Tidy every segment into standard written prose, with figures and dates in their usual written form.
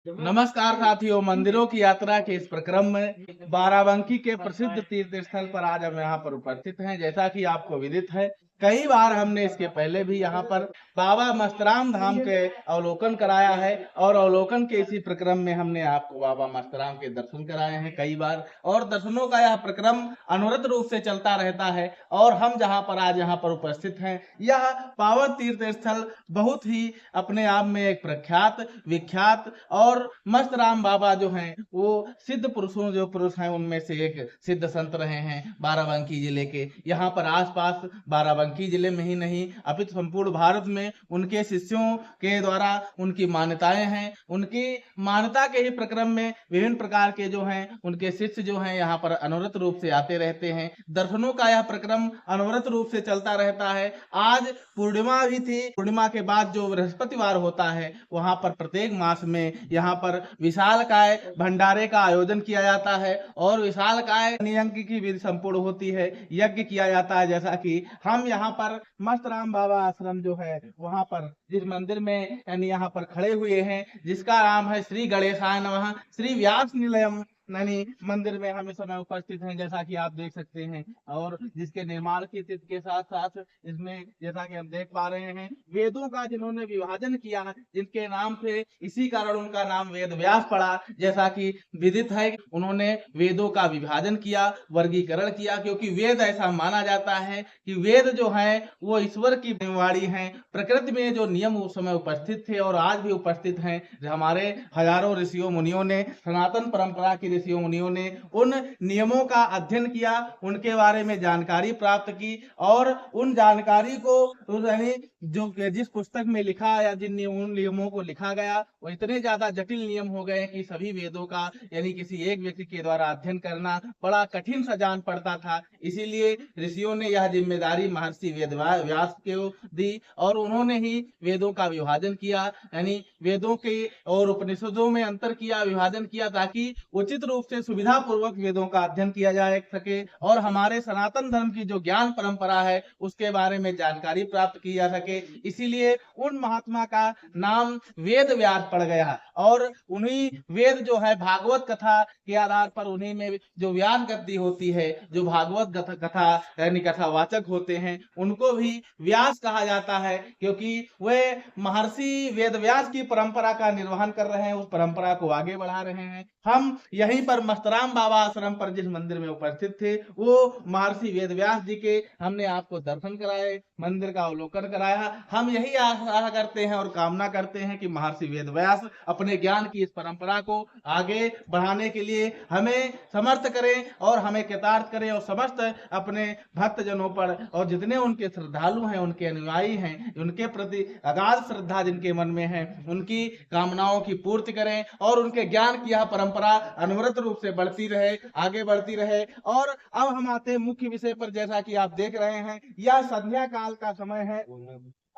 नमस्कार साथियों, मंदिरों की यात्रा के इस प्रक्रम में बाराबंकी के प्रसिद्ध तीर्थ स्थल पर आज हम यहाँ पर उपस्थित हैं। जैसा कि आपको विदित है, कई बार हमने इसके पहले भी यहाँ पर बाबा मस्तराम धाम के अवलोकन कराया है और अवलोकन के इसी प्रक्रम में हमने आपको बाबा मस्तराम के दर्शन कराए हैं कई बार। और दर्शनों का यह प्रक्रम अनवरत रूप से चलता रहता है। और हम जहाँ पर आज यहाँ पर उपस्थित हैं, यह पावन तीर्थ स्थल बहुत ही अपने आप में एक प्रख्यात, विख्यात और मस्त राम बाबा जो हैं वो सिद्ध पुरुषों जो पुरुष हैं उनमें से एक सिद्ध संत रहे हैं बाराबंकी जिले के। यहाँ पर आसपास बाराबंकी जिले में ही नहीं अपितु संपूर्ण भारत में उनके शिष्यों के द्वारा उनकी मान्यताएं हैं। उनकी मान्यता के ही प्रक्रम में विभिन्न प्रकार के जो हैं उनके शिष्य जो हैं यहाँ पर अनवरत रूप से आते रहते हैं। दर्शनों का यह प्रक्रम अनवरत रूप से चलता रहता है। आज पूर्णिमा भी थी। पूर्णिमा के बाद जो बृहस्पतिवार होता है, वहां पर प्रत्येक मास में यहाँ पर विशालकाय भंडारे का आयोजन किया जाता है और विशालकाय यज्ञ की विधि संपूर्ण होती है, यज्ञ किया जाता है। जैसा कि हम यहाँ पर मस्त राम बाबा आश्रम जो है वहां पर जिस मंदिर में यानी यहाँ पर खड़े हुए हैं, जिसका नाम है श्री गणेशाय नमः श्री व्यास निलयम यानी मंदिर में हम इस समय उपस्थित हैं, जैसा कि आप देख सकते हैं। और जिसके निर्माण की तिथि के साथ साथ इसमें जैसा कि हम देख पा रहे हैं, वेदों का जिन्होंने विभाजन किया, जिनके नाम से इसी कारण उनका नाम वेद व्यास पड़ा। जैसा कि विदित है, उन्होंने वेदों का विभाजन किया, वर्गीकरण किया, क्योंकि वेद ऐसा माना जाता है कि वेद जो है वो ईश्वर की वाणी है। प्रकृति में जो नियम उस समय उपस्थित थे और आज भी उपस्थित हैं, हमारे हजारों ऋषियों मुनियों ने, सनातन परंपरा के ऋषियों मुनियों ने उन नियमों का अध्ययन किया, उनके बारे में जानकारी प्राप्त की और उन जानकारी को यानी जो जिस पुस्तक में लिखा या जिन नियमों को लिखा गया वो इतने ज्यादा जटिल नियम हो गए कि सभी वेदों का यानी किसी एक व्यक्ति के द्वारा अध्ययन करना बड़ा कठिन सा जान पड़ता था। इसीलिए ऋषियों ने यह जिम्मेदारी महर्षि वेद व्यास को दी और उन्होंने ही वेदों का विभाजन किया, यानी वेदों के और उपनिषदों में अंतर किया, विभाजन किया, ताकि उचित रूप से सुविधा पूर्वक वेदों का अध्ययन किया जा सके और हमारे सनातन धर्म की जो ज्ञान परंपरा है उसके बारे में जानकारी प्राप्त की जा सके। इसीलिए उन महात्मा का नाम वेद व्यास पड़ गया और उन्हीं वेद जो है भागवत कथा के आधार पर उन्हीं में जो व्यास गद्दी होती है, जो भागवत कथा यानी कथावाचक होते हैं, उनको भी व्यास कहा जाता है, क्योंकि वे महर्षि वेद व्यास की परंपरा का निर्वहन कर रहे हैं, उस परंपरा को आगे बढ़ा रहे हैं। हम यहीं पर मस्तराम बाबा आश्रम पर जिस मंदिर में उपस्थित थे वो महर्षि वेद व्यास जी के हमने आपको दर्शन कराए, मंदिर का अवलोकन कराया। हम यही आशा करते हैं और कामना करते हैं कि महर्षि वेद व्यास अपने ज्ञान की इस परंपरा को आगे बढ़ाने के लिए हमें समर्थ करें और हमें कृतार्थ करें और समस्त अपने भक्तजनों पर और जितने उनके श्रद्धालु हैं, उनके अनुयायी हैं, उनके प्रति अगाध श्रद्धा जिनके मन में है, उनकी कामनाओं की पूर्ति करें और उनके ज्ञान की यह परंपरा अनवरत रूप से बढ़ती रहे, आगे बढ़ती रहे। और अब हम आते हैं मुख्य विषय पर। जैसा कि आप देख रहे हैं, यह संध्या काल का समय है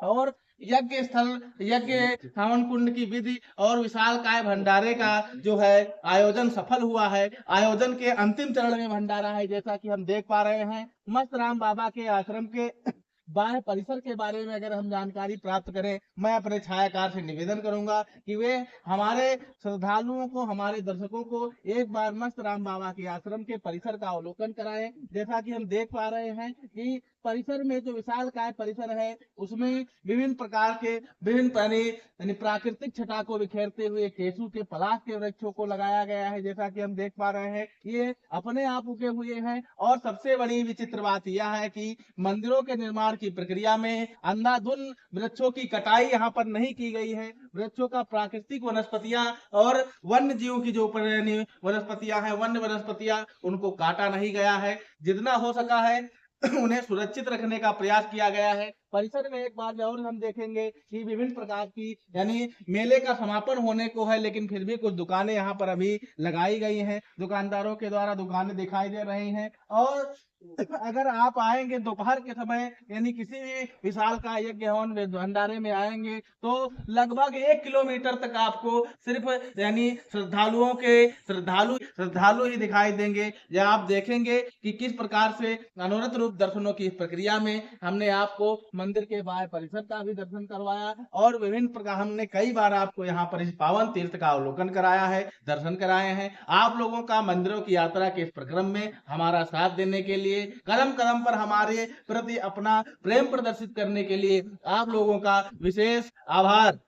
और यज्ञ स्थल, यज्ञ हवन कुंड की विधि और विशाल काय भंडारे का जो है आयोजन सफल हुआ है। आयोजन के अंतिम चरण में भंडारा है, जैसा कि हम देख पा रहे हैं। मस्त राम बाबा के आश्रम के बाह्य परिसर के बारे में अगर हम जानकारी प्राप्त करें, मैं अपने छायाकार से निवेदन करूंगा कि वे हमारे श्रद्धालुओं को, हमारे दर्शकों को एक बार मस्त राम बाबा के आश्रम के परिसर का अवलोकन कराएं। जैसा कि हम देख पा रहे हैं कि परिसर में जो विशाल काय परिसर है उसमें विभिन्न प्रकार के यानी प्राकृतिक छटा को बिखेरते हुए केसू के पलाश के वृक्षों को लगाया गया है। जैसा कि हम देख पा रहे हैं ये अपने आप उगे हुए हैं। और सबसे बड़ी विचित्र बात यह है कि मंदिरों के निर्माण की प्रक्रिया में अंधाधुंध वृक्षों की कटाई यहाँ पर नहीं की गई है। वृक्षों का प्राकृतिक वनस्पतियां और वन्य जीवों की जो वनस्पतियां हैं, वन्य वनस्पतियां, उनको काटा नहीं गया है। जितना हो सका है उन्हें सुरक्षित रखने का प्रयास किया गया है। परिसर में एक बार और हम देखेंगे कि विभिन्न प्रकार की यानी मेले का समापन होने को है, लेकिन फिर भी कुछ दुकानें यहाँ पर अभी लगाई गई हैं, दुकानदारों के द्वारा दुकानें दिखाई दे रही हैं। और अगर आप आएंगे दोपहर के समय यानी किसी भी विशाल का यज्ञ हवन भंडारे में आएंगे तो लगभग 1 किलोमीटर तक आपको सिर्फ यानी श्रद्धालु ही दिखाई देंगे। या आप देखेंगे कि किस प्रकार से अनवरत रूप दर्शनों की इस प्रक्रिया में हमने आपको मंदिर के बाह्य परिसर का भी दर्शन करवाया और विभिन्न प्रकार हमने कई बार आपको यहाँ पर इस पावन तीर्थ का अवलोकन कराया है, दर्शन कराए हैं। आप लोगों का मंदिरों की यात्रा के इस प्रक्रम में हमारा साथ देने के लिए, कदम कदम पर हमारे प्रति अपना प्रेम प्रदर्शित करने के लिए आप लोगों का विशेष आभार।